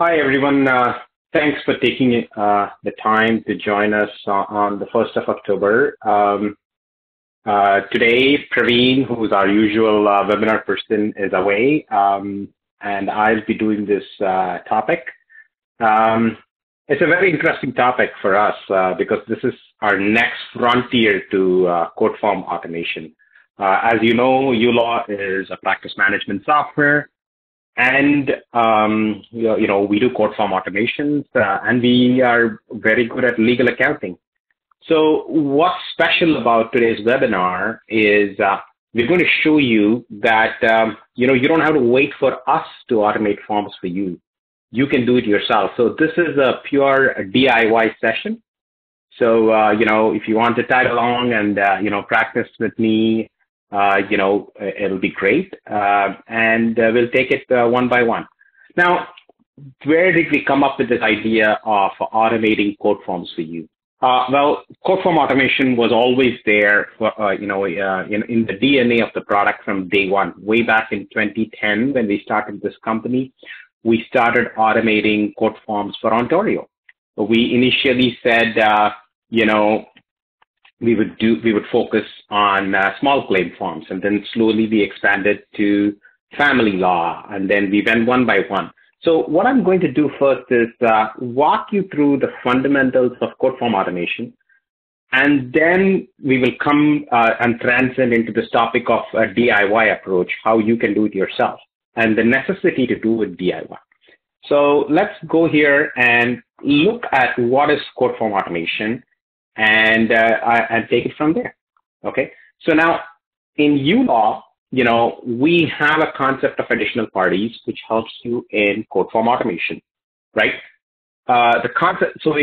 Hi, everyone. Thanks for taking the time to join us on the 1st of October. Today, Praveen, who is our usual webinar person, is away, and I'll be doing this topic. It's a very interesting topic for us because this is our next frontier to code form automation. As you know, uLaw is a practice management software. And, we do code form automations, and we are very good at legal accounting. So what's special about today's webinar is we're going to show you that, you don't have to wait for us to automate forms for you. You can do it yourself. So this is a pure DIY session. So, if you want to tag along and, practice with me, it'll be great, and we'll take it one by one. Now, where did we come up with this idea of automating code forms for you? Well, code form automation was always there, for, in the DNA of the product from day one. Way back in 2010, when we started this company, we started automating code forms for Ontario. We initially said, we would focus on small claim forms, and then slowly we expanded to family law, and then we went one by one. So what I'm going to do first is walk you through the fundamentals of code form automation, and then we will come and transcend into this topic of a DIY approach, how you can do it yourself, and the necessity to do it DIY. So let's go here and look at what is code form automation, and take it from there. Okay. So now in uLaw, we have a concept of additional parties, which helps you in code form automation, right? The concept. So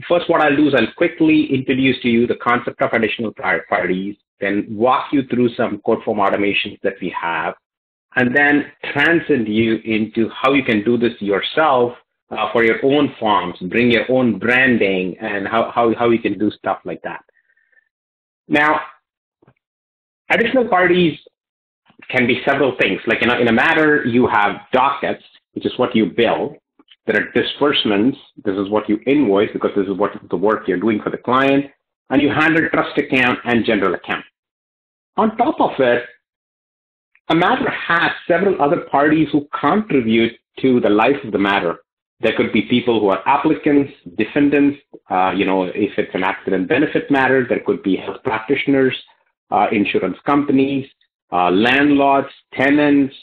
first, what I'll do is I'll quickly introduce to you the concept of additional parties, then walk you through some code form automations that we have, and then transcend you into how you can do this yourself. For your own forms, bring your own branding, and how you can do stuff like that. Now, additional parties can be several things. Like in a matter, you have dockets, which is what you bill. There are disbursements. This is what you invoice because this is what the work you're doing for the client. And you handle trust account and general account. On top of it, a matter has several other parties who contribute to the life of the matter. There could be people who are applicants, defendants, if it's an accident benefit matter, there could be health practitioners, insurance companies, landlords, tenants,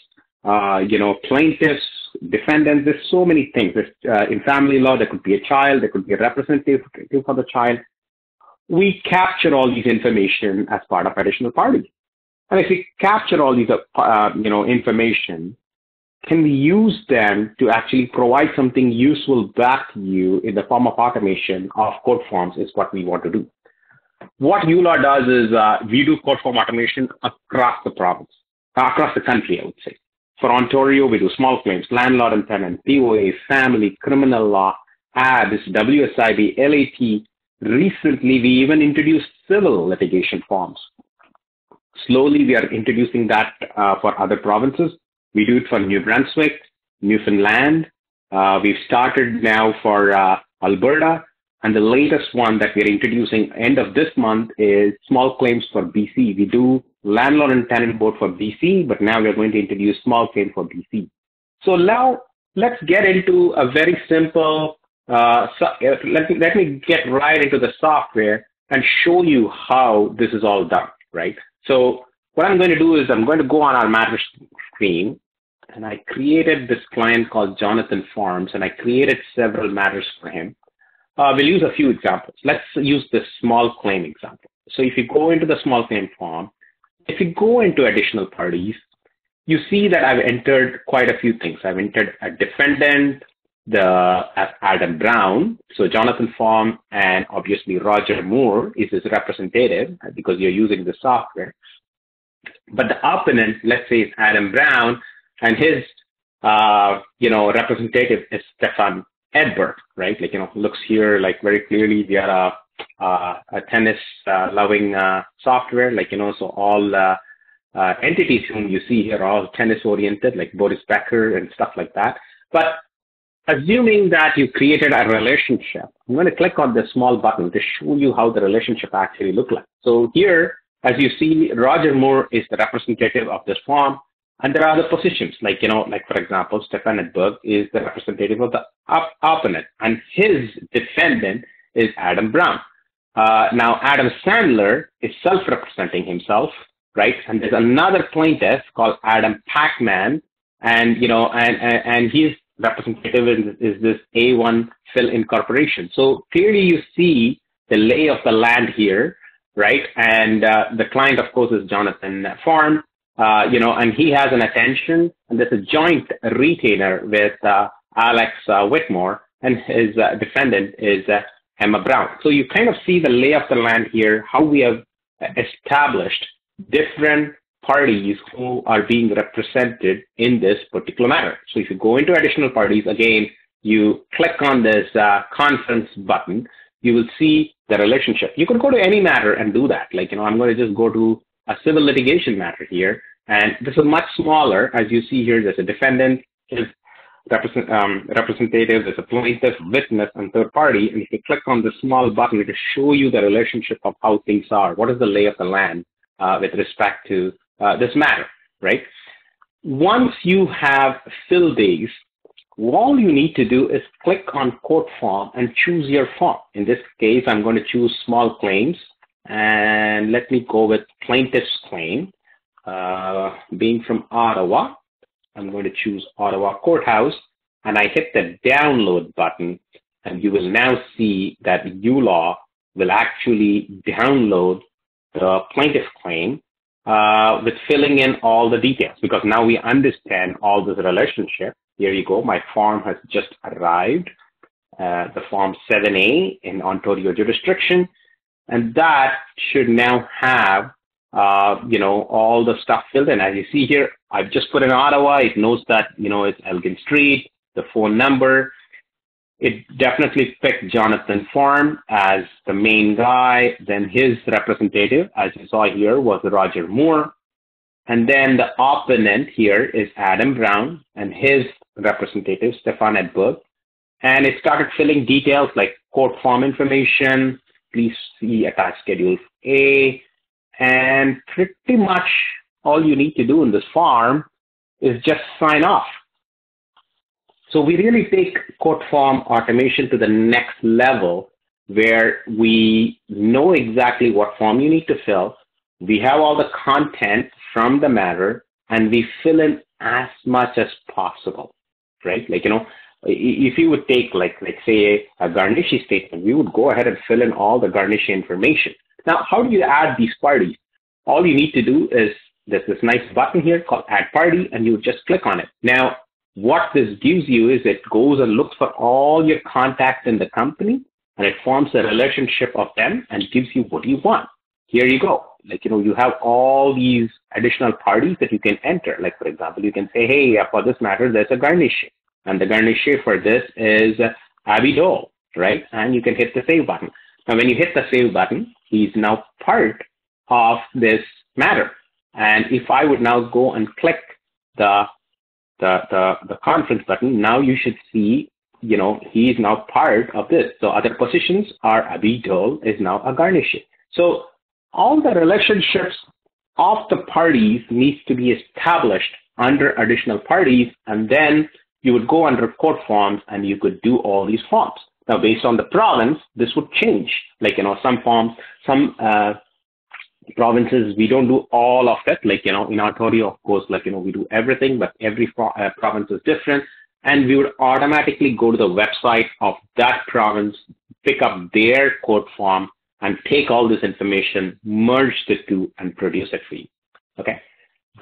plaintiffs, defendants. There's so many things. In family law, there could be a child, there could be a representative for the child. We capture all these information as part of additional parties. And if we capture all these, information, can we use them to actually provide something useful back to you in the form of automation of code forms is what we want to do. What uLaw does is we do code form automation across the province, across the country, I would say. For Ontario, we do small claims, landlord and tenant, POA, family, criminal law, ABS, WSIB, LAT. Recently, we even introduced civil litigation forms. Slowly, we are introducing that for other provinces. We do it for New Brunswick, Newfoundland. We've started now for Alberta. And the latest one that we're introducing end of this month is small claims for BC. We do landlord and tenant both for BC, but now we're going to introduce small claim for BC. So now let's get into a very simple, let me get right into the software and show you how this is all done, right? So what I'm going to do is I'm going to go on our matters screen, and I created this client called Jonathan Farms, and I created several matters for him. We'll use a few examples. Let's use the small claim example. So if you go into the small claim form, if you go into additional parties, you see that I've entered quite a few things. I've entered a defendant, Adam Brown, so Jonathan Farm, and obviously Roger Moore is his representative because you're using the software. But the opponent, let's say, is Adam Brown, and his, representative is Stefan Edberg, right? Looks here like very clearly we are a tennis loving software, so all entities whom you see here are all tennis oriented, like Boris Becker and stuff like that. But assuming that you created a relationship, I'm going to click on the small button to show you how the relationship actually looks like. So here, as you see, Roger Moore is the representative of this form, and there are other positions, like, like for example, Stefan Edberg is the representative of the opponent, and his defendant is Adam Brown. Now, Adam Sandler is self-representing himself, right? And there's another plaintiff called Adam Pacman, and and his representative is this A1 Phil Incorporation. So clearly, you see the lay of the land here, right? And the client, of course, is Jonathan Farm, and he has an attention, and there's a joint retainer with Alex Whitmore, and his defendant is Emma Brown. So you kind of see the lay of the land here, how we have established different parties who are being represented in this particular matter. So if you go into additional parties, again, you click on this conference button, you will see the relationship. You could go to any matter and do that. Like, I'm going to just go to a civil litigation matter here, and this is much smaller. As you see here, there's a defendant, his representative, there's a plaintiff, witness, and third party. And if you click on the small button, it will show you the relationship of how things are. What is the lay of the land with respect to this matter, right? Once you have filled these, all you need to do is click on Court Form and choose your form. In this case, I'm going to choose small claims, and let me go with plaintiff's claim. Being from Ottawa, I'm going to choose Ottawa Courthouse, and I hit the download button, and you will now see that uLaw will actually download the plaintiff claim with filling in all the details, because now we understand all this relationship. Here you go. My form has just arrived, the Form 7A in Ontario jurisdiction, and that should now have all the stuff filled in. As you see here, I've just put in Ottawa. It knows that, it's Elgin Street, the phone number. It definitely picked Jonathan Farm as the main guy. Then his representative, as you saw here, was Roger Moore. And then the opponent here is Adam Brown and his representative, Stefan Edberg. And it started filling details like court form information. Please see attached Schedule A. And pretty much all you need to do in this form is just sign off. So we really take court form automation to the next level, where we know exactly what form you need to fill. We have all the content from the matter, and we fill in as much as possible, right? Like, if you would take, like say, a garnishi statement, we would go ahead and fill in all the garnishi information. Now, how do you add these parties? All you need to do is there's this nice button here called Add Party, and you just click on it. Now, what this gives you is it goes and looks for all your contacts in the company, and it forms a relationship of them and gives you what you want. Here you go. Like, you have all these additional parties that you can enter. Like, for example, you can say, hey, for this matter, there's a garnishi. And the garnishi for this is Abby Dole, right? And you can hit the Save button. Now, when you hit the Save button, he's now part of this matter. And if I would now go and click the conference button, now you should see, he is now part of this. So other positions are Abby Dole is now a garnishi. So all the relationships of the parties needs to be established under additional parties, and then you would go under court forms and you could do all these forms. Now, based on the province, this would change. Like, some forms, some provinces, we don't do all of it. Like, in Ontario, of course, like, we do everything, but every province is different. And we would automatically go to the website of that province, pick up their court form, and take all this information, merge the two, and produce it for you. Okay.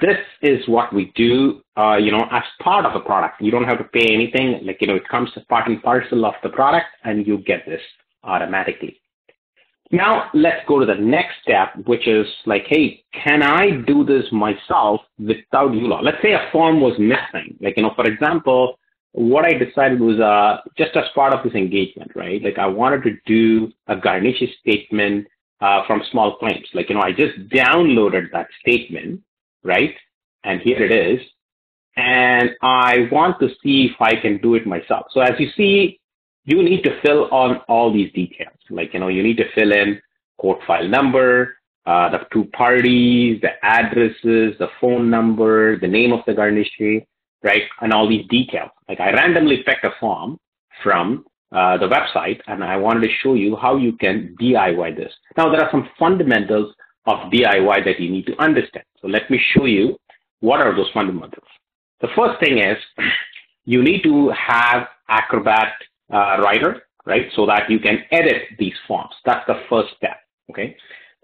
This is what we do, as part of the product. You don't have to pay anything. Like, it comes as part and parcel of the product, and you get this automatically. Now, let's go to the next step, which is like, hey, can I do this myself without uLaw? Let's say a form was missing. Like, for example, what I decided was just as part of this engagement, right? Like, I wanted to do a garnishi statement from small claims. Like, I just downloaded that statement, right? And here it is. and I want to see if I can do it myself. So as you see, you need to fill on all these details. Like, you need to fill in code file number, the two parties, the addresses, the phone number, the name of the garnish, right? And all these details. Like I randomly picked a form from the website, and I wanted to show you how you can DIY this. Now, there are some fundamentals of DIY that you need to understand. So let me show you what are those fundamentals. The first thing is you need to have Acrobat Writer, right? So that you can edit these forms. That's the first step, okay?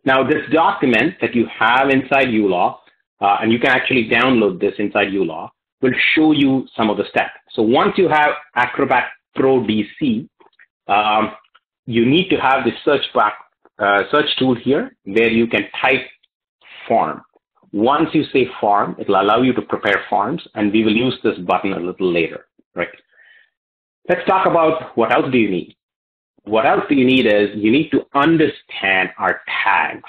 Now, this document that you have inside uLaw, and you can actually download this inside uLaw, will show you some of the steps. So once you have Acrobat Pro DC, you need to have the search tool here where you can type form. Once you say form, it will allow you to prepare forms, and we will use this button a little later, right? Let's talk about what else do you need. What else do you need is you need to understand our tags.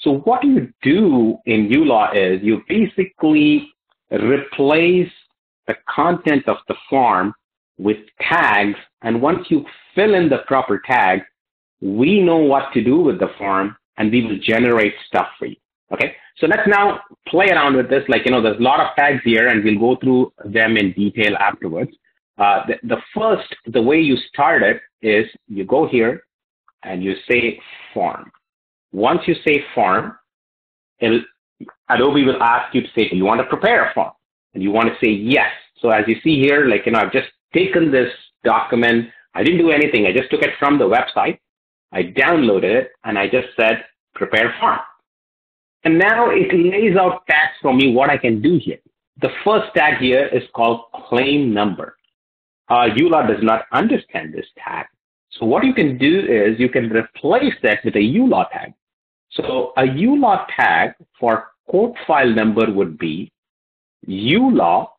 So what you do in uLaw is you basically replace the content of the form with tags, and once you fill in the proper tags, we know what to do with the form, and we will generate stuff for you, okay? So let's now play around with this. Like, there's a lot of tags here, and we'll go through them in detail afterwards. The way you start it is you go here, and you say form. Once you say form, Adobe will ask you to say, do you want to prepare a form? And you want to say yes. So as you see here, like, I've just taken this document. I didn't do anything. I just took it from the website. I downloaded it, and I just said, prepare form. And now it lays out tags for me what I can do here. The first tag here is called claim number. uLaw does not understand this tag. So what you can do is you can replace that with a uLaw tag. So a uLaw tag for code file number would be uLaw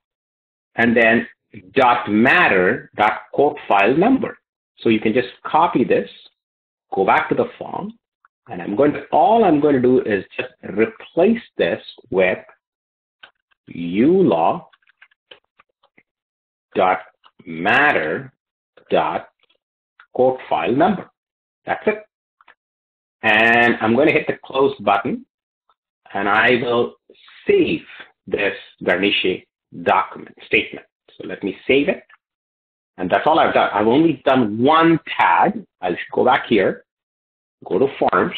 and then .matter .code file number. So you can just copy this, go back to the form, and all I'm going to do is just replace this with uLaw .matter .code file number. That's it. And I'm going to hit the close button, and I will save this garnish document statement. So let me save it. And that's all I've done. I've only done one tag. I'll go back here, go to forms,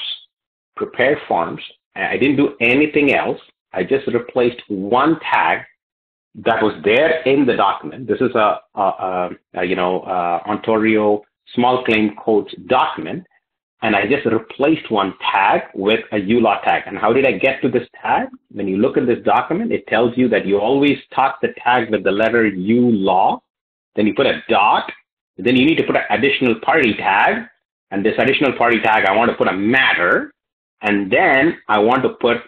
prepare forms. I didn't do anything else. I just replaced one tag that was there in the document. This is a Ontario small claim codes document, and I just replaced one tag with a uLaw tag. And how did I get to this tag? When you look at this document, it tells you that you always start the tag with the letter uLaw, then you put a dot, then you need to put an additional party tag, and this additional party tag, I want to put a matter, and then I want to put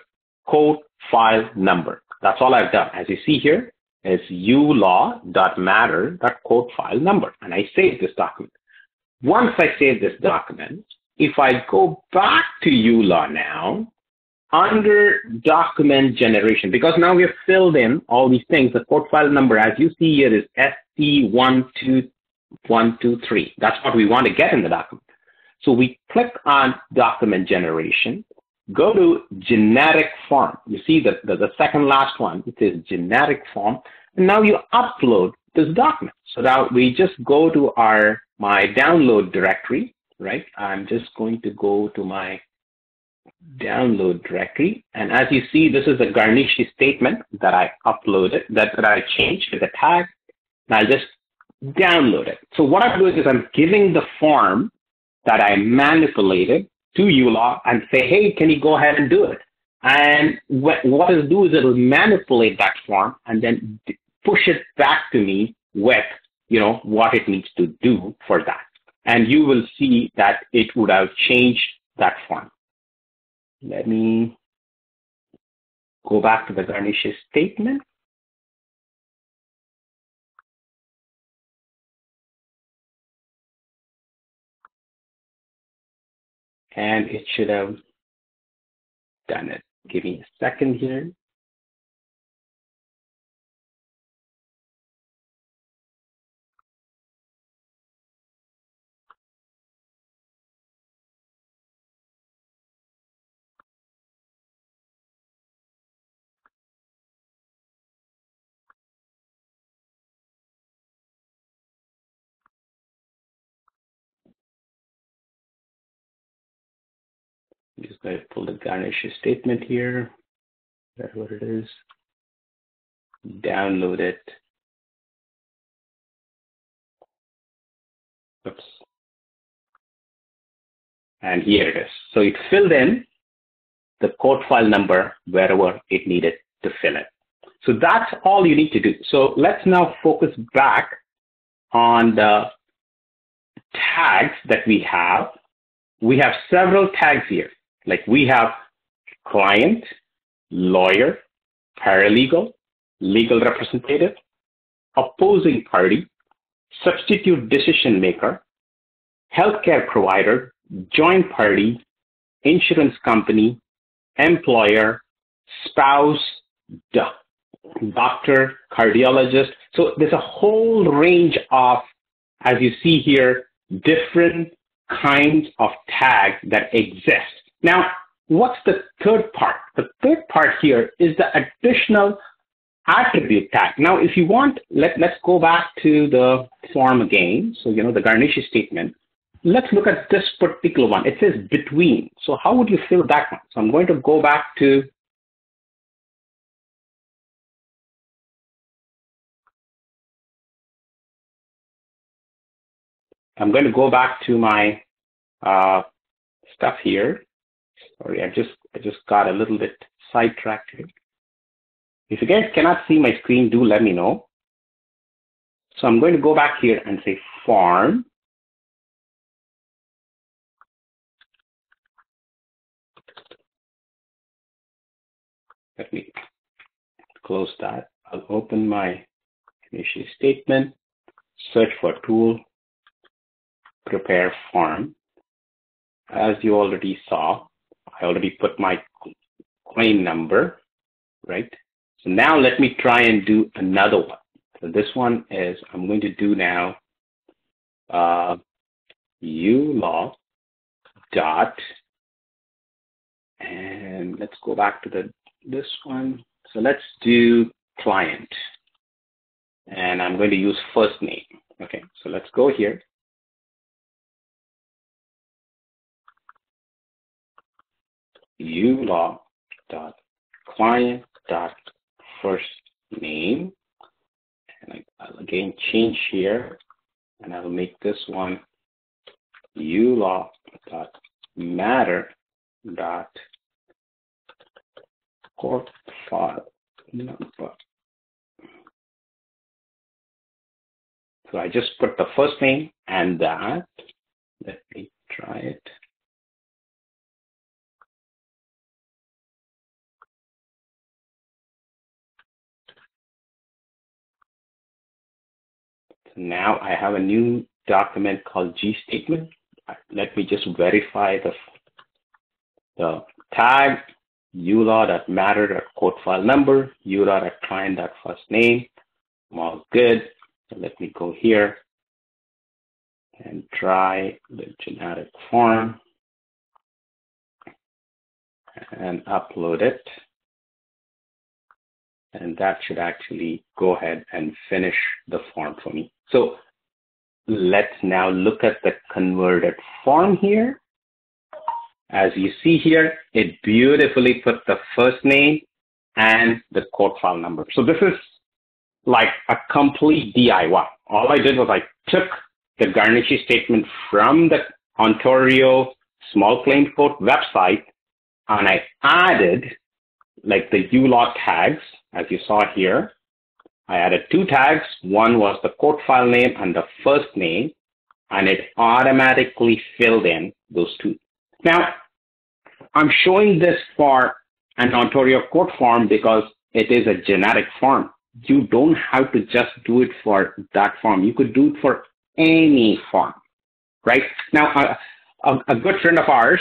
code file number. That's all I've done. As you see here, it's uLaw.matter.code file number, and I save this document. Once I save this document, if I go back to uLaw now, under document generation, because now we have filled in all these things, the code file number, as you see here, is SC12123. That's what we want to get in the document. So we click on document generation, go to generic form. You see the second last one, it says generic form, and now you upload this document. So now we just go to my download directory, right? I'm just going to go to my download directory, and as you see, this is a garnish statement that I uploaded, that I changed with a tag, and I'll just download it. So what I'm doing is I'm giving the form that I manipulated to uLaw and say, hey, can you go ahead and do it? And what it'll do is it'll manipulate that form and then push it back to me with, what it needs to do for that. And you will see that it would have changed that form. Let me go back to the garnish statement. And it should have done it. Give me a second here. I'm just going to pull the garnish statement here. That's what it is. Download it. Oops. And here it is. So it filled in the code file number wherever it needed to fill it. So that's all you need to do. So let's now focus back on the tags that we have. We have several tags here. Like we have client, lawyer, paralegal, legal representative, opposing party, substitute decision maker, healthcare provider, joint party, insurance company, employer, spouse, doctor, cardiologist. So there's a whole range of, as you see here, different kinds of tags that exist. Now, what's the third part? The third part here is the additional attribute tag. Now, if you want, let's go back to the form again. So, the garnish statement. Let's look at this particular one. It says between. So how would you fill that one? So I'm going to go back to my stuff here. Sorry, I just got a little bit sidetracked here. If you guys cannot see my screen, do let me know. So I'm going to go back here and say form. Let me close that. I'll open my initial statement, search for tool, prepare form. As you already saw, I already put my claim number, right? So now let me try and do another one. So this one is, I'm going to do now uLaw dot, and let's go back to this one. So let's do client, and I'm going to use first name. Okay, so let's go here. uLaw dot client dot first name, and I'll again change here, and I'll make this one uLaw dot matter dot court file number. So I just put the first name and that. Let me try it. So now I have a new document called G statement. Let me just verify the tag uLaw.matter.code file number, uLaw.client.first name. I'm all good. So let me go here and try the generic form and upload it. And that should actually go ahead and finish the form for me. So let's now look at the converted form here. As you see here, it beautifully put the first name and the code file number. So this is like a complete DIY. All I did was I took the garnish statement from the Ontario Small Claims Court website, and I added like the uLaw tags, as you saw here. I added two tags. One was the code file name and the first name, and it automatically filled in those two. Now, I'm showing this for an Ontario court form because it is a generic form. You don't have to just do it for that form. You could do it for any form, right? Now, a good friend of ours,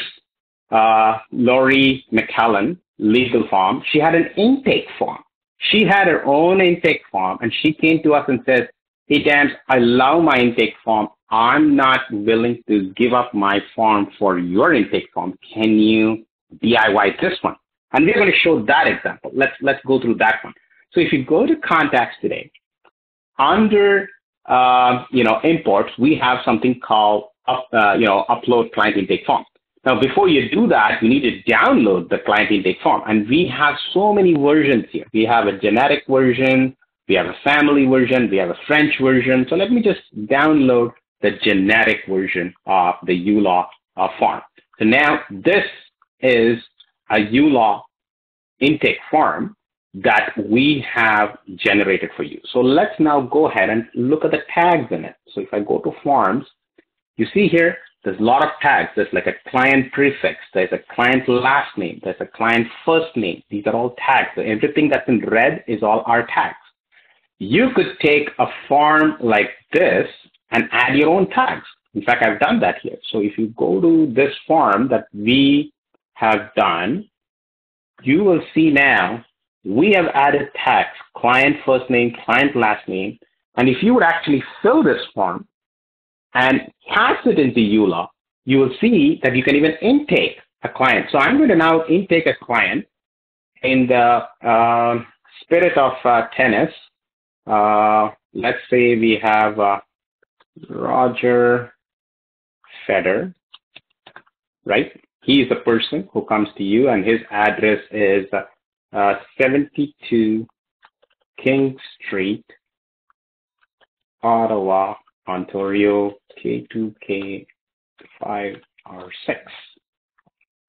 Lori McCallan, legal form, she had an intake form. She had her own intake form, and she came to us and said, "Hey, Dan, I love my intake form. I'm not willing to give up my form for your intake form. Can you DIY this one?" And we're going to show that example. Let's go through that one. So if you go to contacts today, under imports, we have something called upload client intake form. Now, before you do that, you need to download the client intake form. And we have so many versions here. We have a generic version, we have a family version, we have a French version. So let me just download the generic version of the uLaw form. So now this is a uLaw intake form that we have generated for you. So let's now go ahead and look at the tags in it. So if I go to forms, you see here, there's a lot of tags. There's like a client prefix. There's a client last name. There's a client first name. These are all tags. So everything that's in red is all our tags. You could take a form like this and add your own tags. In fact, I've done that here. So if you go to this form that we have done, you will see now we have added tags, client first name, client last name. And if you would actually fill this form and pass it into uLaw, you will see that you can even intake a client. So I'm going to now intake a client in the spirit of tennis. Let's say we have Roger Federer, right? He is the person who comes to you, and his address is 72 King Street, Ottawa, Ontario, K2K5R6.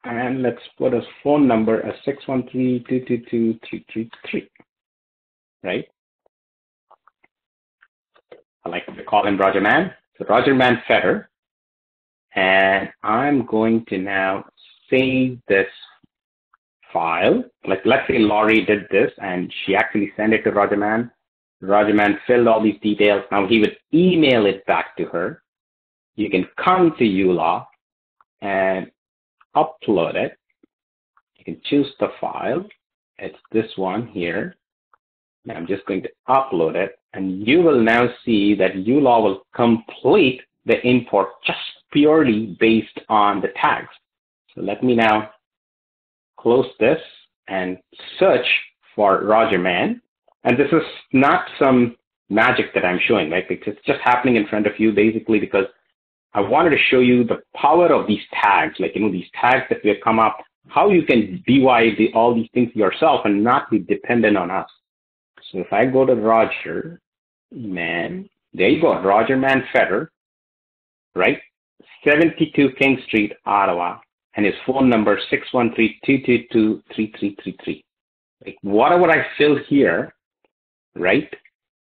And let's put his phone number as 613-222-333, right? I like to call him Roger Man. So Roger Man Federer. And I'm going to now save this file. Like, let's say Laurie did this and she actually sent it to Roger Man. Roger Man filled all these details. Now he would email it back to her. You can come to uLaw and upload it. You can choose the file. It's this one here. Now I'm just going to upload it, and you will now see that uLaw will complete the import just purely based on the tags. So let me now close this and search for Roger Man. And this is not some magic that I'm showing, right? It's just happening in front of you basically because I wanted to show you the power of these tags, like, these tags that we have come up, how you can DIY all these things yourself and not be dependent on us. So if I go to Roger Man, there you go, Roger Man Federer, right? 72 King Street, Ottawa, and his phone number 613-222-3333. Like, whatever I fill here, right,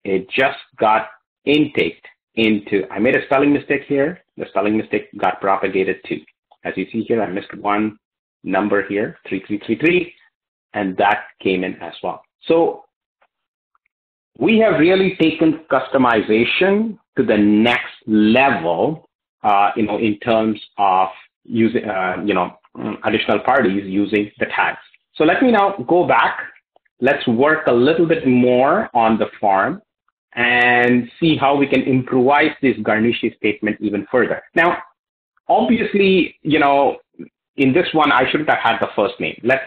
it just got intaked into, I made a spelling mistake here. The spelling mistake got propagated too. As you see here, I missed one number here, 3333, and that came in as well. So we have really taken customization to the next level, in terms of using, additional parties using the tags. So let me now go back. Let's work a little bit more on the form and see how we can improvise this garnish statement even further. Now, obviously, in this one, I shouldn't have had the first name. Let's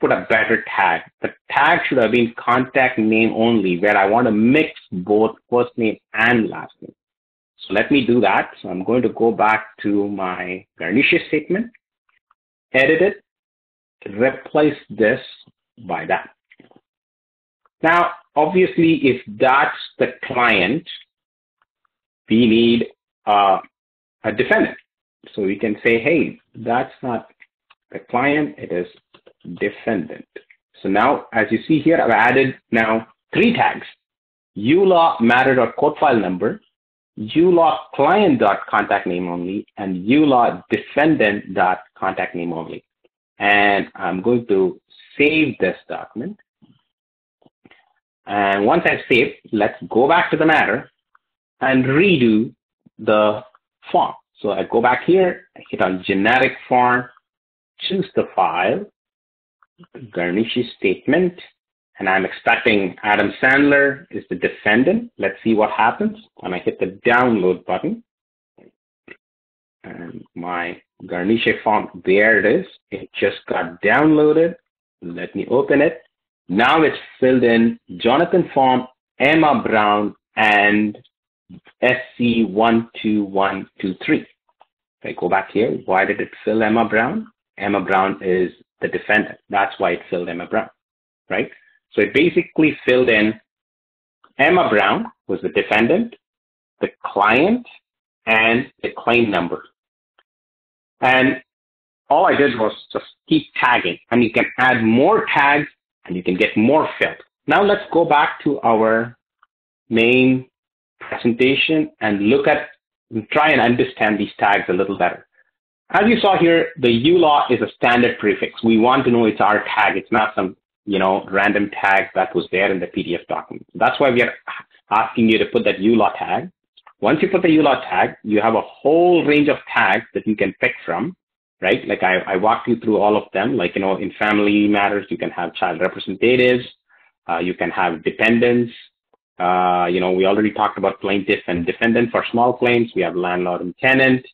put a better tag. The tag should have been contact name only, where I want to mix both first name and last name. So let me do that. So I'm going to go back to my garnish statement, edit it, replace this by that. Now, obviously, if that's the client, we need a defendant. So we can say, hey, that's not the client, it is defendant. So now, as you see here, I've added now 3 tags: uLaw matter.code file number, uLaw client.contact name only, and uLaw defendant.contact name only. And I'm going to save this document. And once I've saved, let's go back to the matter and redo the form. So I go back here, I hit on generic form, choose the file, garnish statement, and I'm expecting Adam Sandler is the defendant. Let's see what happens when I hit the download button. And my garnish form, there it is. It just got downloaded. Let me open it. Now it's filled in Jonathan Form, Emma Brown, and SC12123. If I go back here, why did it fill Emma Brown? Emma Brown is the defendant. That's why it filled Emma Brown, right? So it basically filled in Emma Brown was the defendant, the client, and the claim number. And all I did was just keep tagging, and you can add more tags and you can get more filled. Now let's go back to our main presentation and try and understand these tags a little better. As you saw here, the uLaw is a standard prefix. We want to know it's our tag. It's not some, random tag that was there in the PDF document. That's why we are asking you to put that uLaw tag. Once you put the uLaw tag, you have a whole range of tags that you can pick from, right? Like I walked you through all of them. Like, in family matters, you can have child representatives. You can have dependents. We already talked about plaintiff and defendant for small claims. We have landlord and tenant.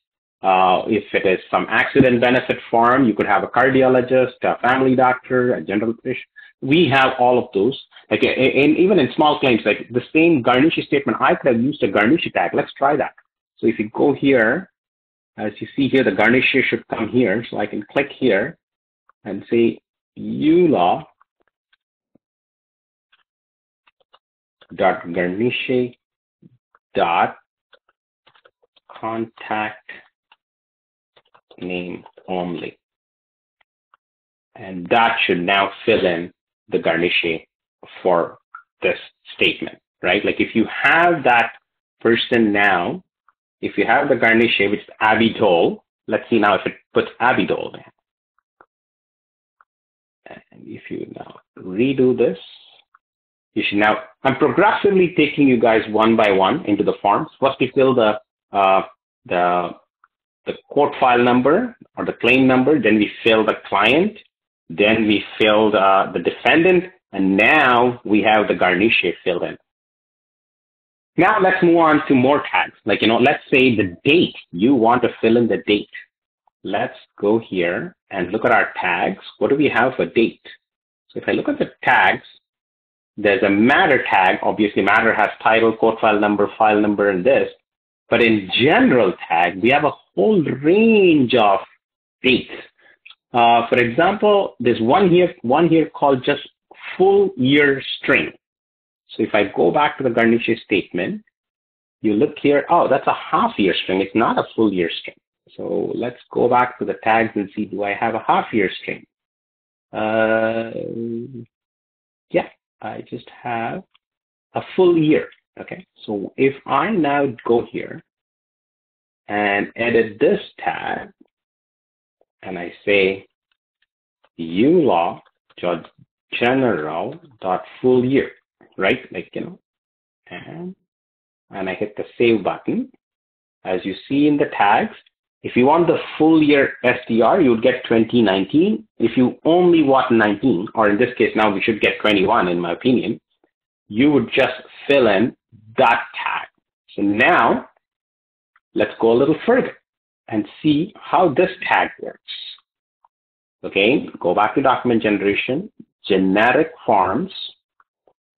If it is some accident benefit form, you could have a cardiologist, a family doctor, a general physician. We have all of those. Like even in small claims, like the same garnish statement, I could have used a garnish tag. Let's try that. So if you go here, as you see here, the garnish should come here. So I can click here and say uLaw dot garnish dot contact name only, and that should now fill in the garnish for this statement, right? Like if you have that person now, if you have the garnish, which is Abby Dole, let's see now if it puts Abby Dole there. And if you now redo this, you should now, I'm progressively taking you guys one by one into the forms. First we fill the court file number or the claim number, then we fill the client, then we fill the defendant, and now we have the garnish filled in. Now let's move on to more tags. Like, let's say the date. You want to fill in the date. Let's go here and look at our tags. What do we have for date? So if I look at the tags, there's a matter tag. Obviously, matter has title, court file number, and this. But in general tag, we have a whole range of dates. For example, there's one here called just full year string. So if I go back to the garnish statement, you look here, oh, that's a half year string. It's not a full year string. So let's go back to the tags and see, do I have a half year string? Yeah, I just have a full year. Okay, so if I now go here and edit this tag, and I say uLaw general dot full year, right? Like, and I hit the save button. As you see in the tags, if you want the full year STR, you would get 2019. If you only want 19, or in this case now we should get 21 in my opinion, you would just fill in that tag. So now let's go a little further and see how this tag works. Okay, go back to document generation, generic forms,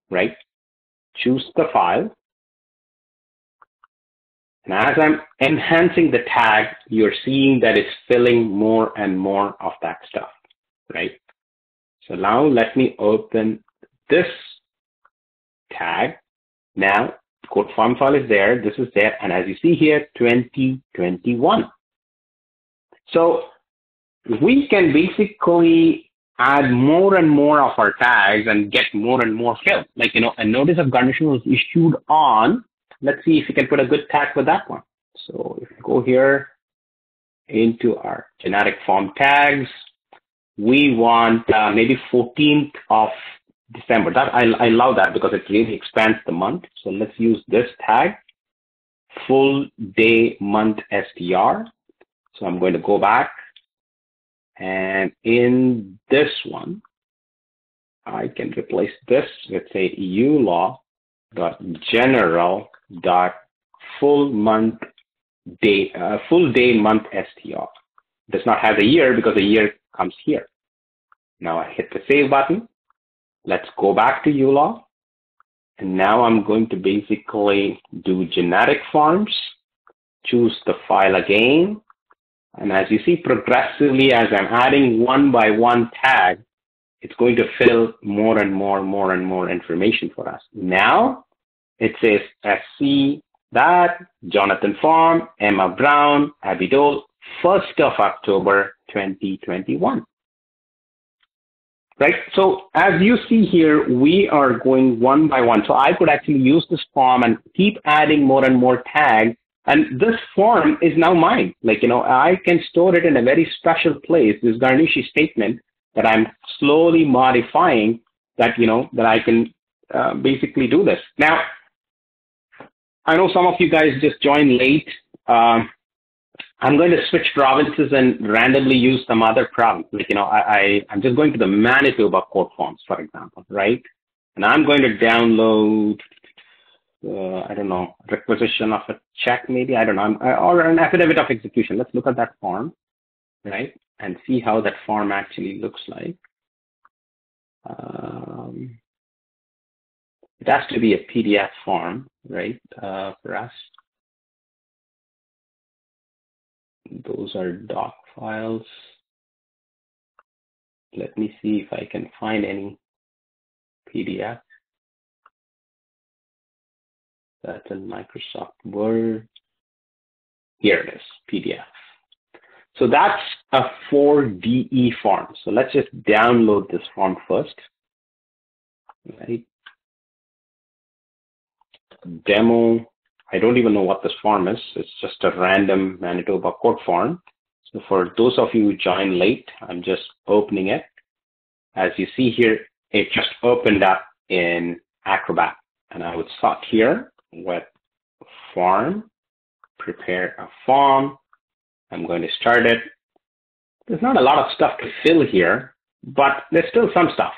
right? Choose the file. And as I'm enhancing the tag, you're seeing that it's filling more and more of that stuff, right? So now let me open this tag. Now, code form file is there, this is there, and as you see here, 2021. So we can basically add more and more of our tags and get more and more filled. Like, a notice of garnishment was issued on, let's see if we can put a good tag for that one. So if we go here into our generic form tags, we want maybe 14th of December. That I love that because it really expands the month. So let's use this tag, full day month STR. So I'm going to go back, and in this one, I can replace this with say uLaw dot general dot full day month STR. Does not have the year because the year comes here. Now I hit the save button. Let's go back to uLaw. And now I'm going to basically do generic forms, choose the file again, And as you see, progressively, as I'm adding one by one tag, it's going to fill more and more information for us. Now, it says SC, that, Jonathan Farm, Emma Brown, Abby Dole, 1st of October, 2021. Right? So as you see here, we are going one by one. So I could actually use this form and keep adding more and more tags. And this form is now mine. Like, I can store it in a very special place, this Garnishi statement that I'm slowly modifying that, that I can basically do this. Now, I know some of you guys just joined late. I'm going to switch provinces and randomly use some other province. Like, I'm just going to the Manitoba court forms, for example, right? And I'm going to download, I don't know, requisition of a check, maybe, I don't know, or an affidavit of execution. Let's look at that form, right? And see how that form actually looks like. It has to be a PDF form, right, for us. Those are doc files. Let me see if I can find any PDF. That's in Microsoft Word. Here it is, PDF. So that's a 4DE form. So let's just download this form first, right? Demo. I don't even know what this form is. It's just a random Manitoba court form. So for those of you who joined late, I'm just opening it. As you see here, it just opened up in Acrobat. And I would start here with form, prepare a form. I'm going to start it. There's not a lot of stuff to fill here, but there's still some stuff.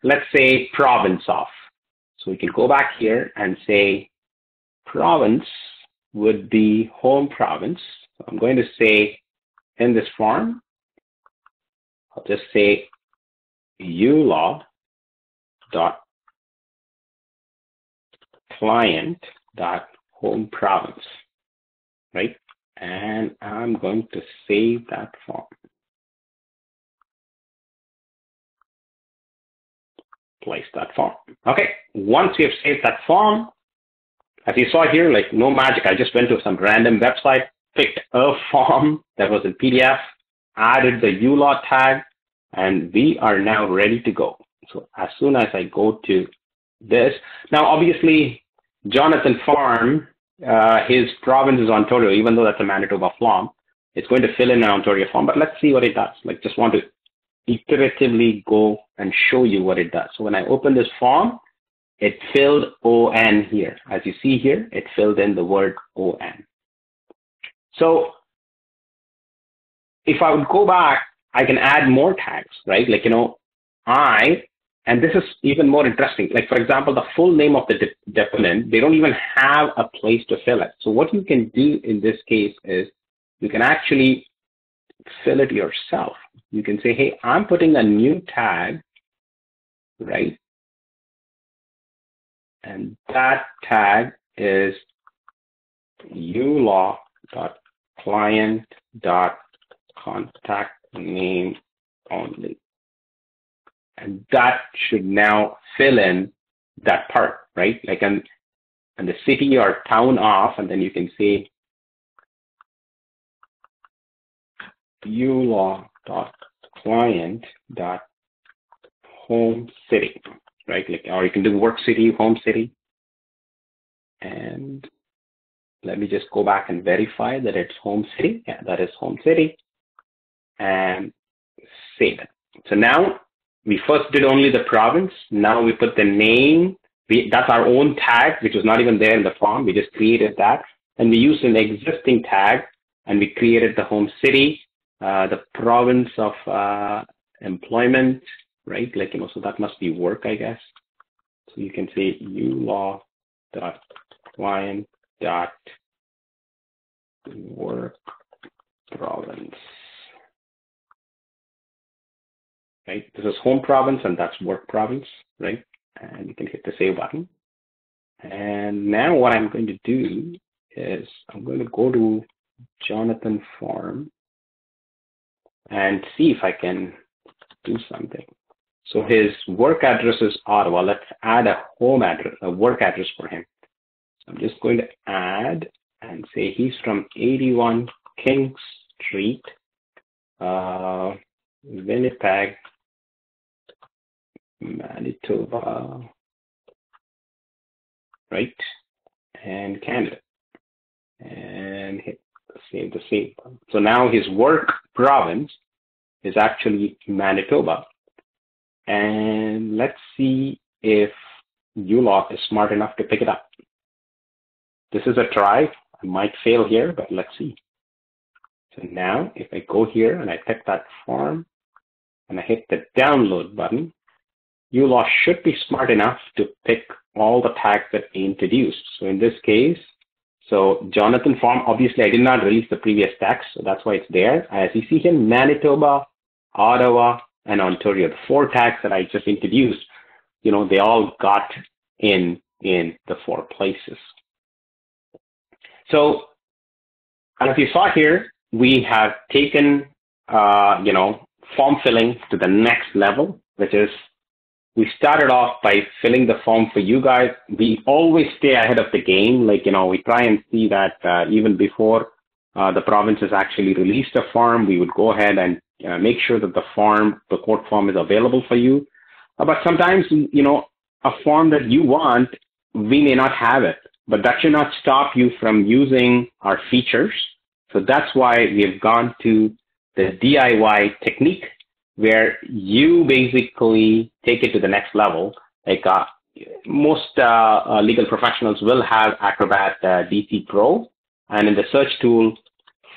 Let's say province of. So we can go back here and say province would be home province. So I'm going to say in this form, I'll just say uLaw dot client dot home province, right? And I'm going to save that form. Place that form. Okay, once you have saved that form, as you saw here, like no magic, I just went to some random website, picked a form that was in PDF, added the uLaw tag, and we are now ready to go. So as soon as I go to this, now obviously Jonathan Farm, his province is Ontario, even though that's a Manitoba form, it's going to fill in an Ontario form, but let's see what it does. Like just want to iteratively go and show you what it does. So when I open this form, it filled ON here. As you see here, it filled in the word ON. So if I would go back, I can add more tags, right? Like, and this is even more interesting. Like, for example, the full name of the deponent, they don't even have a place to fill it. So what you can do in this case is you can actually fill it yourself. You can say, hey, I'm putting a new tag, right? And that tag is uLaw.client.contact name only. And that should now fill in that part, right? Like, and the city or town off, and then you can say uLaw.client.home city, right? Like, or you can do work city, home city. And let me just go back and verify that it's home city. Yeah, that is home city. And save it. So now we first did only the province. Now we put the name. That's our own tag, which was not even there in the form. We just created that. And we used an existing tag, and we created the home city, the province of employment, right? Like, so that must be work, I guess. So you can say uLaw.client.work province, right? This is home province and that's work province, right? And you can hit the save button. And now what I'm going to do is I'm going to go to Jonathan Farm and see if I can do something. So his work address is Ottawa. Let's add a home address, a work address for him. So I'm just going to add and say he's from 81 King Street, Winnipeg, Manitoba, right? And Canada. And hit save the save. So now his work province is actually Manitoba. And let's see if uLaw is smart enough to pick it up. This is a try. I might fail here, but let's see. So now if I go here and I pick that form and I hit the download button, uLaw should be smart enough to pick all the tags that we introduced. So in this case, so Jonathan form, obviously I did not release the previous text, so that's why it's there. As you see here, Manitoba, Ottawa, and Ontario, the 4 tags that I just introduced, you know, they all got in the 4 places. So as you saw here, we have taken, you know, form filling to the next level, which is we started off by filling the form for you guys. We always stay ahead of the game. Like, you know, we try and see that even before the provinces actually released a form, we would go ahead and make sure that the form, the quote form is available for you. But sometimes, you know, a form that you want, we may not have it, but that should not stop you from using our features. So that's why we've gone to the DIY technique, where you basically take it to the next level. Like most legal professionals will have Acrobat DC Pro, and in the search tool,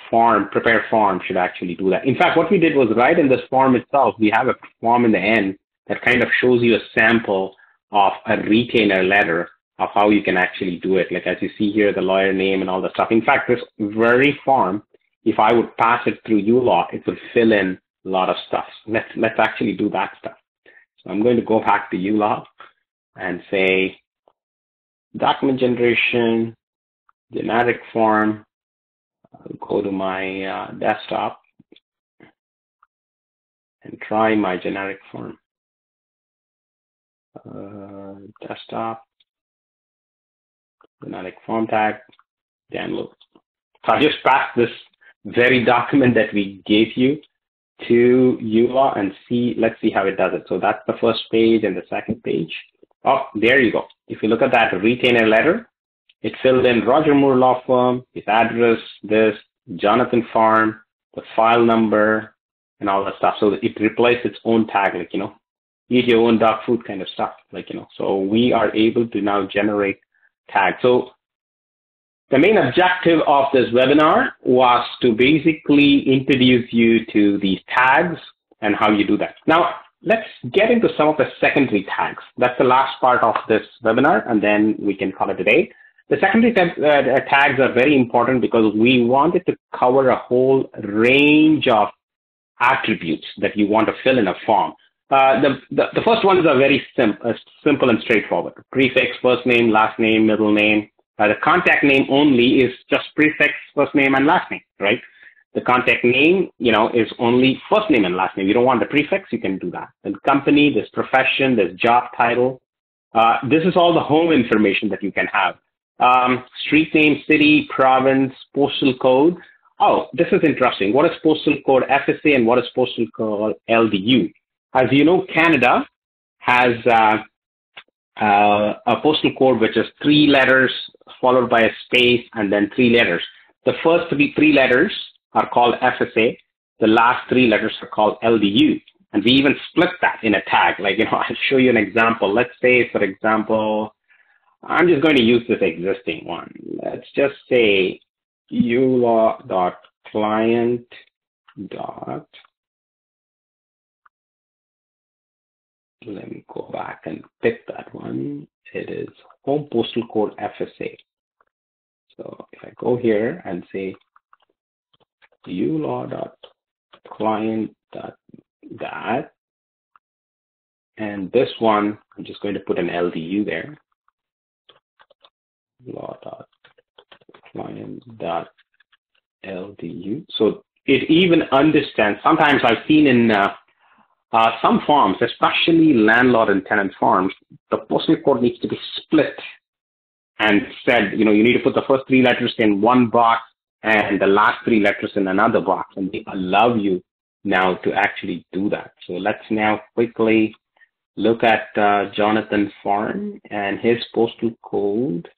form, prepare form should actually do that. In fact, what we did was right in this form itself, we have a form in the end that kind of shows you a sample of a retainer letter of how you can actually do it. Like as you see here, the lawyer name and all the stuff. In fact, this very form, if I would pass it through uLaw, it would fill in a lot of stuff. Let's actually do that stuff. So I'm going to go back to uLaw and say document generation, generic form. I'll go to my desktop and try my generic form. Desktop, generic form tag, download. So I just passed this very document that we gave you to uLaw and let's see how it does it. So that's the first page and the second page. Oh, there you go. If you look at that retainer letter, it filled in Roger Moore Law Firm, his address, this, Jonathan Farm, the file number, and all that stuff. So it replaced its own tag, like, you know, eat your own dog food kind of stuff, like, you know. So we are able to now generate tags. So the main objective of this webinar was to basically introduce you to these tags and how you do that. Now, let's get into some of the secondary tags. That's the last part of this webinar, and then we can call it a day. The secondary tags are very important because we wanted to cover a whole range of attributes that you want to fill in a form. The first ones are very simple and straightforward. Prefix, first name, last name, middle name. The contact name only is just prefix, first name, and last name, right? The contact name, you know, is only first name and last name. You don't want the prefix, you can do that. And company, there's profession, there's job title. This is all the home information that you can have. Street name, city, province, postal code. Oh, this is interesting. What is postal code FSA and what is postal code LDU? As you know, Canada has a postal code which is 3 letters followed by a space and then 3 letters. The first three letters are called FSA. The last 3 letters are called LDU. And we even split that in a tag. Like, you know, I'll show you an example. Let's say, for example, I'm just going to use this existing one. Let's just say uLaw.client. Let me go back and pick that one. It is home postal code FSA. So if I go here and say uLaw.client.that, and this one, I'm just going to put an LDU there. Law.client.LDU. So it even understands. Sometimes I've seen in some forms, especially landlord and tenant forms, the postal code needs to be split and said, you need to put the first 3 letters in one box and the last 3 letters in another box, and they allow you now to actually do that. So let's now quickly look at Jonathan's farm, and his postal code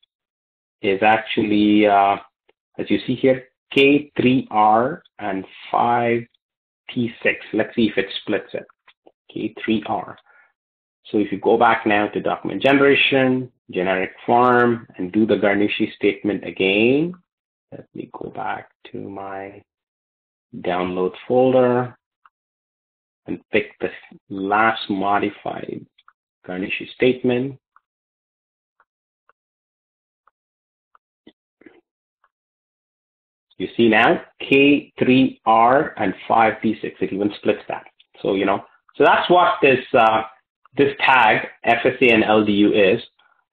is actually, as you see here, K3R and 5T6. Let's see if it splits it. K3R. So if you go back now to document generation, generic form, and do the garnishi statement again, let me go back to my download folder and pick the last modified garnishi statement. You see now K3R and 5P6, it even splits that. So, so that's what this tag, FSA and LDU is,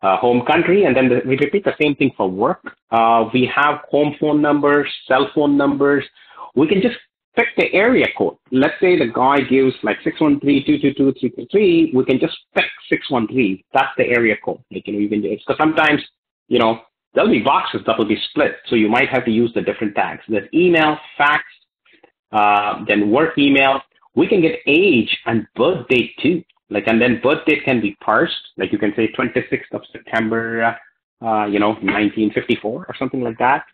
home country, and then we repeat the same thing for work. We have home phone numbers, cell phone numbers. We can just pick the area code. Let's say the guy gives like 613-222-323, we can just pick 613. That's the area code. Like, you can do it. So sometimes, there'll be boxes that will be split. So you might have to use the different tags. There's email, fax, then work email. We can get age and birth date too. Like, and then birth date can be parsed. Like you can say 26th of September, 1954 or something like that.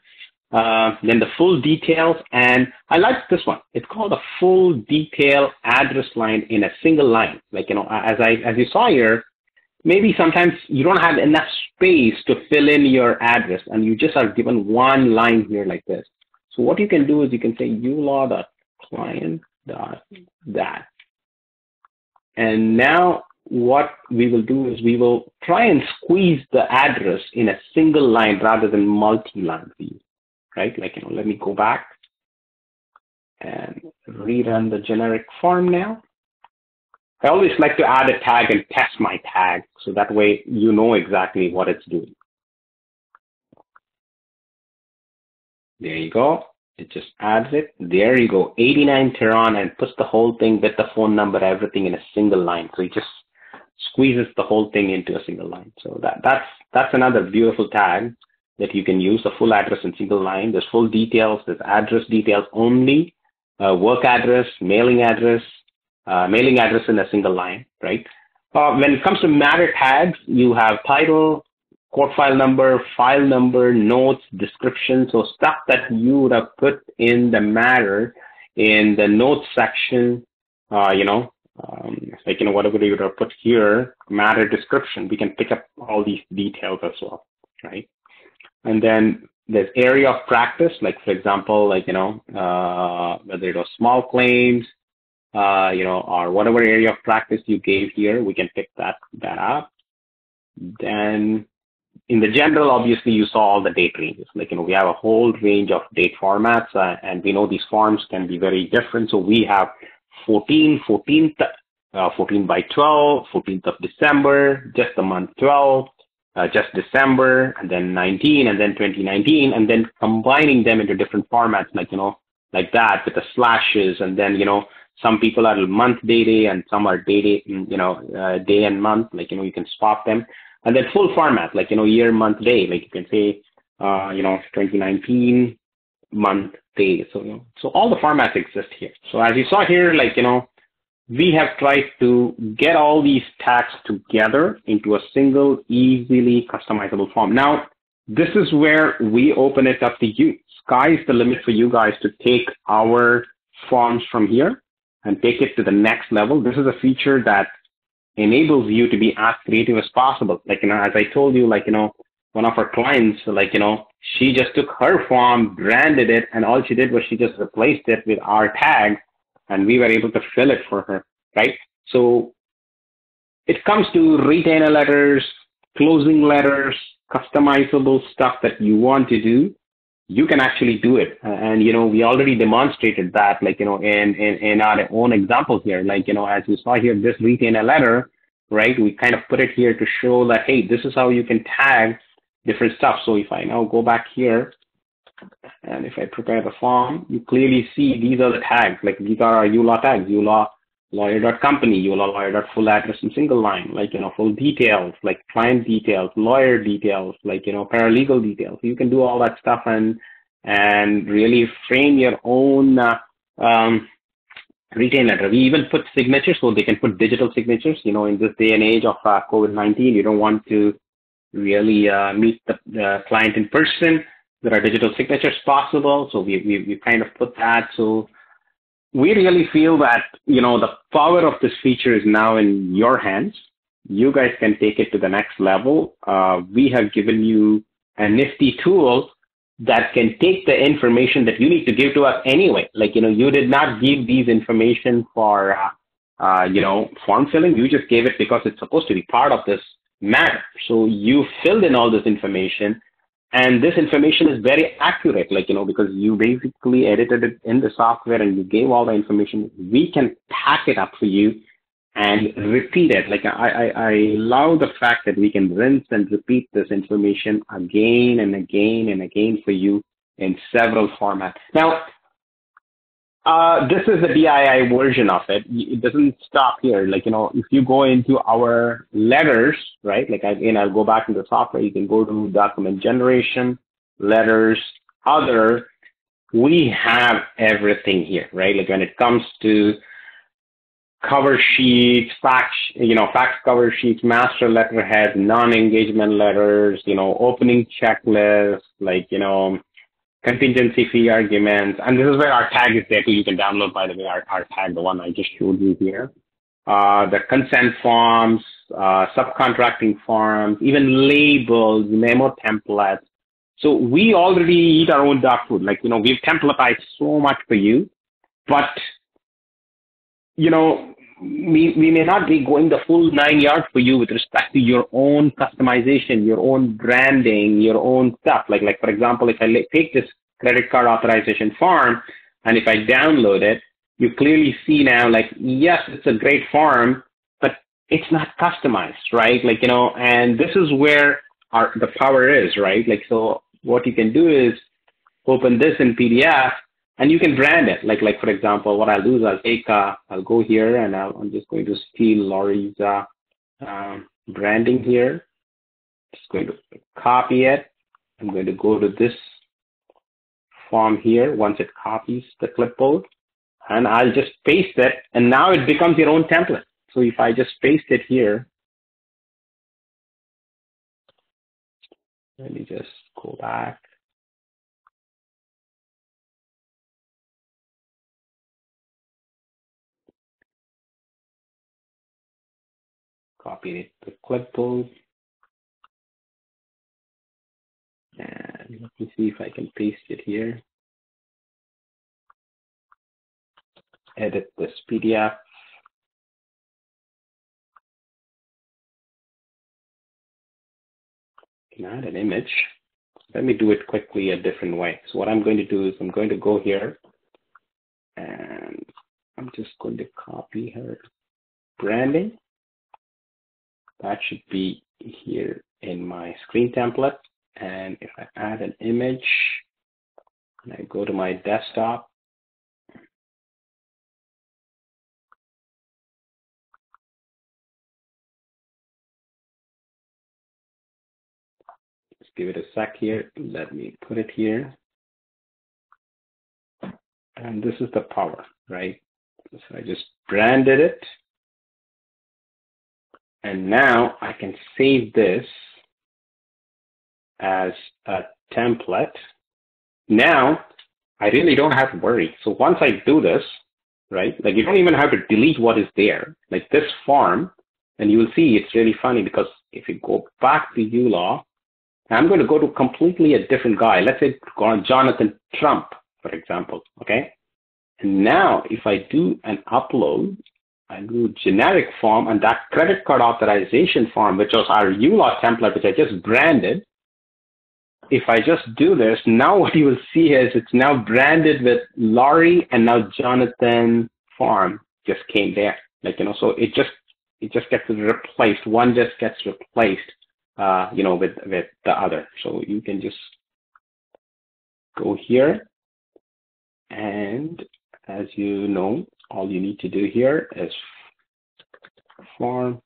Then the full details, and I like this one. It's called a full detail address line in a single line. Like, as you saw here, maybe sometimes you don't have enough space to fill in your address, and you just are given one line here like this. So what you can do is you can say uLaw.client.that. And now what we will do is we will try and squeeze the address in a single line rather than multi-line view, right? Like, let me go back and rerun the generic form now. I always like to add a tag and test my tag, so that way you know exactly what it's doing. There you go. It just adds it. There you go. 89 Tehran, and puts the whole thing with the phone number, everything in a single line. So it just squeezes the whole thing into a single line. So that's another beautiful tag that you can use, the full address in single line. There's full details. There's address details only, work address, mailing address in a single line, right? When it comes to matter tags, you have title, court file number, notes, description. So stuff that you would have put in the matter in the notes section, whatever you would have put here, matter description, we can pick up all these details as well, right? And then there's area of practice, like for example, whether it was small claims, or whatever area of practice you gave here, we can pick that up. Then in the general, obviously, you saw all the date ranges. Like, we have a whole range of date formats, and we know these forms can be very different. So we have 14 by 12, 14th of December, just the month 12, just December, and then 19, and then 2019, and then combining them into different formats, like that with the slashes, and then, some people are month, day, and some are day, day and month, you can swap them. And then full format, like, year, month, day, like you can say, 2019, month, day. So, so all the formats exist here. So as you saw here, we have tried to get all these tags together into a single, easily customizable form. Now, this is where we open it up to you. Sky's the limit for you guys to take our forms from here and take it to the next level. This is a feature that enables you to be as creative as possible. Like, as I told you, one of our clients, she just took her form, branded it, and all she did was she just replaced it with our tag, and we were able to fill it for her, right? So it comes to retainer letters, closing letters, customizable stuff that you want to do. You can actually do it. And, we already demonstrated that, in our own example here, as you saw here, this retainer letter, right? We kind of put it here to show that, hey, this is how you can tag different stuff. So if I now go back here And if I prepare the form, you clearly see these are the tags, like these are our uLaw tags, uLaw lawyer.company, uLaw lawyer.full address in single line, like, full details, like client details, lawyer details, like, paralegal details. You can do all that stuff and really frame your own retain letter. We even put signatures, so they can put digital signatures. In this day and age of COVID-19, you don't want to really meet the client in person. There are digital signatures possible, so we kind of put that. So we really feel that, the power of this feature is now in your hands. You guys can take it to the next level. We have given you a nifty tool that can take the information that you need to give to us anyway. Like, you did not give these information for, form filling. You just gave it because it's supposed to be part of this matter. So you filled in all this information, and this information is very accurate, because you basically edited it in the software and you gave all the information. We can pack it up for you and repeat it. Like, I love the fact that we can rinse and repeat this information again and again and again for you in several formats. Now, this is the DIY version of it. It doesn't stop here. Like, if you go into our letters, right? Like, I'll go back into software. You can go to document generation, letters, other. We have everything here, right? Like, when it comes to cover sheets, fax cover sheets, master letterhead, non-engagement letters, opening checklist, like, contingency fee arguments. And this is where our tag is there too. You can download, by the way, our tag, the one I just showed you here. The consent forms, subcontracting forms, even labels, memo templates. So we already eat our own dog food. Like, we've templatized so much for you, but we may not be going the full 9 yards for you with respect to your own customization, your own branding, your own stuff. Like for example, if I take this credit card authorization form, and if I download it, you clearly see now, like, yes, it's a great form, but it's not customized, right? Like, and this is where the power is, right? Like, so what you can do is open this in PDF, and you can brand it. Like for example, what I'll do is I'll go here and I'm just going to steal Laurie's branding here. Just going to copy it. I'm going to go to this form here once it copies the clipboard, and I'll just paste it, and now it becomes your own template. So if I just paste it here, let me just go back. Copy it to clipboard, and let me see if I can paste it here. Edit this PDF. Can add an image. Let me do it quickly a different way. So what I'm going to do is I'm going to go here, and I'm just going to copy her branding. That should be here in my screen template. And if I add an image and I go to my desktop, just give it a sec here. Let me put it here. And this is the power, right? So I just branded it. And now I can save this as a template. Now I really don't have to worry. So once I do this, right, like you don't even have to delete what is there. Like this form, and you will see it's really funny because if you go back to uLaw, I'm going to go to completely a different guy. Let's say Jonathan Trump, for example, okay? And now if I do an upload, I do generic form, and that credit card authorization form, which was our uLaw template, which I just branded. If I just do this, now what you will see is it's now branded with Laurie, and now Jonathan form just came there. Like, so it just gets replaced. One just gets replaced, with the other. So you can just go here, and as you know, all you need to do here is form,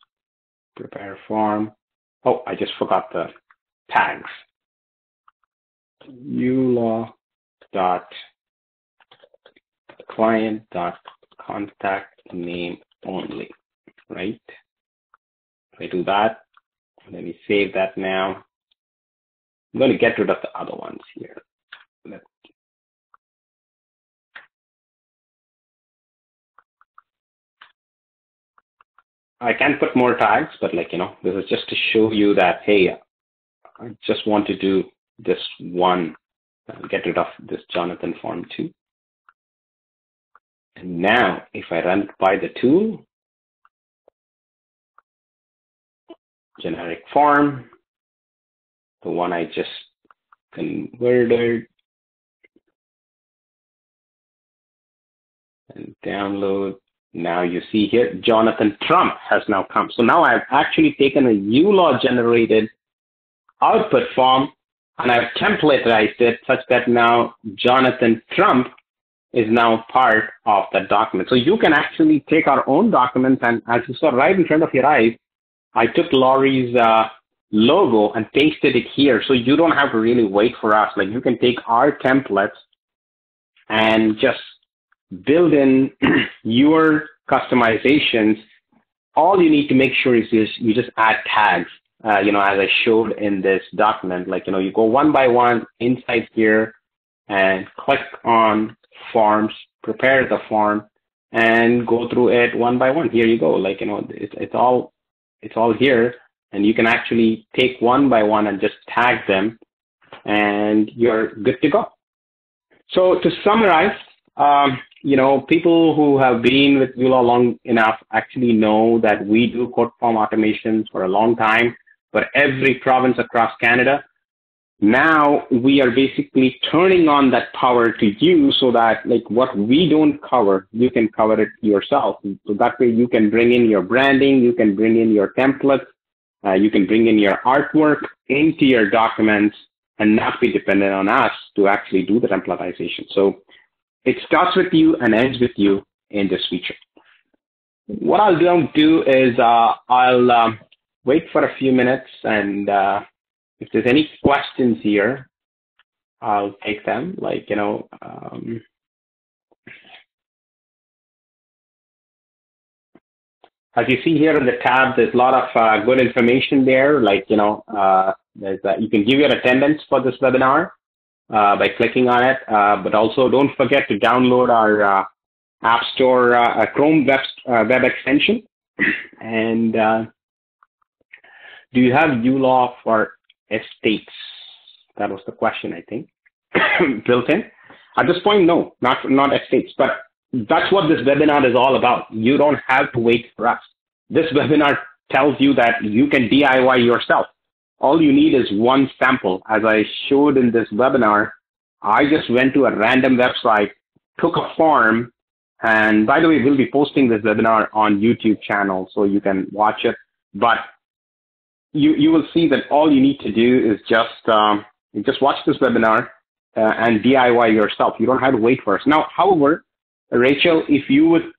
prepare form. Oh, I just forgot the tags. uLaw dot client dot contact name only, right? If I do that, let me save that now. I'm going to get rid of the other ones here. I can put more tags, but like, this is just to show you that, hey, I just want to do this one, get rid of this Jonathan form too. And now if I run it by the tool, generic form, the one I just converted, and download. Now you see here, Jonathan Trump has now come. So now I've actually taken a uLaw generated output form and I've templatized it such that now Jonathan Trump is now part of that document. So you can actually take our own documents, and as you saw right in front of your eyes, I took Laurie's logo and pasted it here. So you don't have to really wait for us. Like, you can take our templates and just build in your customizations. All you need to make sure is you just add tags, as I showed in this document. Like, you go one by one inside here and click on forms, prepare the form, and go through it one by one. Here you go. Like, it's all here, and you can actually take one by one and just tag them, and you're good to go. So to summarize, people who have been with uLaw long enough actually know that we do quote form automations for a long time for every province across Canada. Now we are basically turning on that power to you so that, like, what we don't cover, you can cover it yourself. So that way you can bring in your branding, you can bring in your templates, you can bring in your artwork into your documents and not be dependent on us to actually do the templatization. So it starts with you and ends with you in this feature. What I'll do is I'll wait for a few minutes, and if there's any questions here, I'll take them. Like, as you see here in the tab, there's a lot of good information there. Like, you can give your attendance for this webinar by clicking on it. But also don't forget to download our App Store Chrome web extension. And do you have uLaw for estates? That was the question, I think, built in. At this point, no, not estates, but that's what this webinar is all about. You don't have to wait for us. This webinar tells you that you can DIY yourself. All you need is one sample. As I showed in this webinar, I just went to a random website, took a form, and by the way, we'll be posting this webinar on YouTube channel so you can watch it. But you will see that all you need to do is just watch this webinar and DIY yourself. You don't have to wait for us. Now, however, Rachel, if you would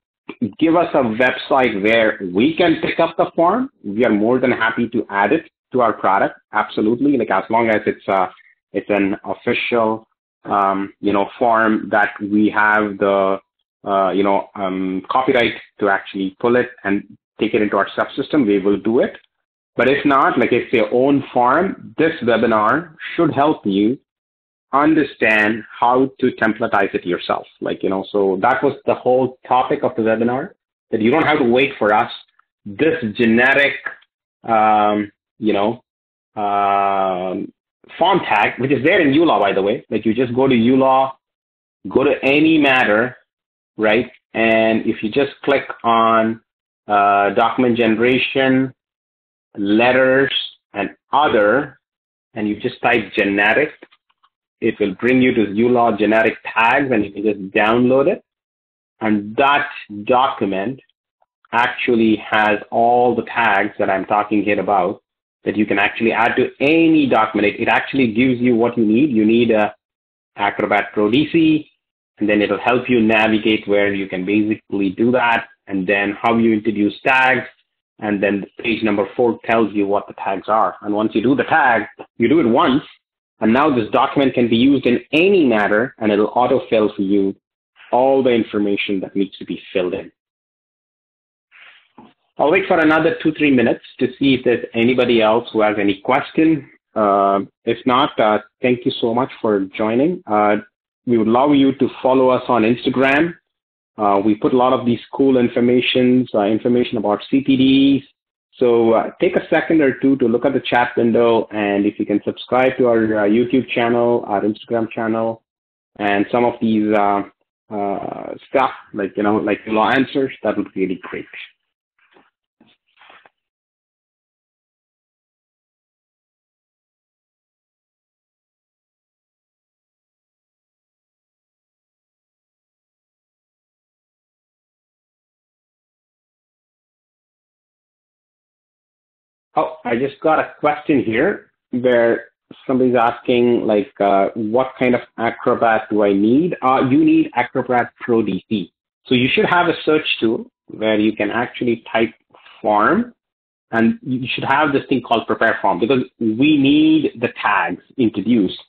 give us a website where we can pick up the form, we are more than happy to add it to our product. Absolutely. Like, as long as it's an official, form that we have the, copyright to actually pull it and take it into our subsystem, we will do it. But if not, like, it's your own form, this webinar should help you understand how to templatize it yourself. Like, so that was the whole topic of the webinar, that you don't have to wait for us. This generic, font tag, which is there in uLaw, by the way, like, you just go to uLaw, go to any matter, right? And if you just click on document generation, letters, and other, and you just type generic, it will bring you to uLaw generic tags, and you can just download it. And that document actually has all the tags that I'm talking here about that you can actually add to any document. It actually gives you what you need. You need a Acrobat Pro DC, and then it'll help you navigate where you can basically do that, and then how you introduce tags, and then page number 4 tells you what the tags are. And once you do the tag, you do it once, and now this document can be used in any matter, and it'll autofill for you all the information that needs to be filled in. I'll wait for another 2-3 minutes to see if there's anybody else who has any question. If not, thank you so much for joining. We would love you to follow us on Instagram. We put a lot of these cool information about CPDs. So take a second or two to look at the chat window, and if you can subscribe to our YouTube channel, our Instagram channel, and some of these stuff like uLaw answers, that would be really great. Oh, I just got a question here where somebody's asking, like, what kind of Acrobat do I need? You need Acrobat Pro DC. So you should have a search tool where you can actually type form, and you should have this thing called prepare form, because we need the tags introduced.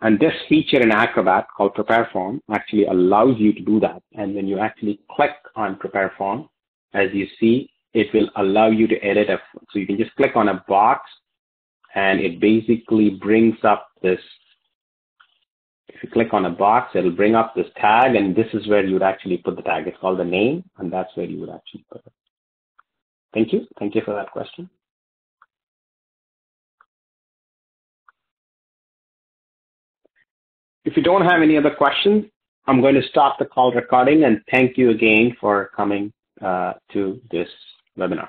And this feature in Acrobat called prepare form actually allows you to do that. And when you actually click on prepare form, as you see, it will allow you to edit it. So you can just click on a box, and it basically brings up this. If you click on a box, it'll bring up this tag, and this is where you would actually put the tag. It's called the name, and that's where you would actually put it. Thank you. Thank you for that question. If you don't have any other questions, I'm going to stop the call recording, and thank you again for coming to this webinar.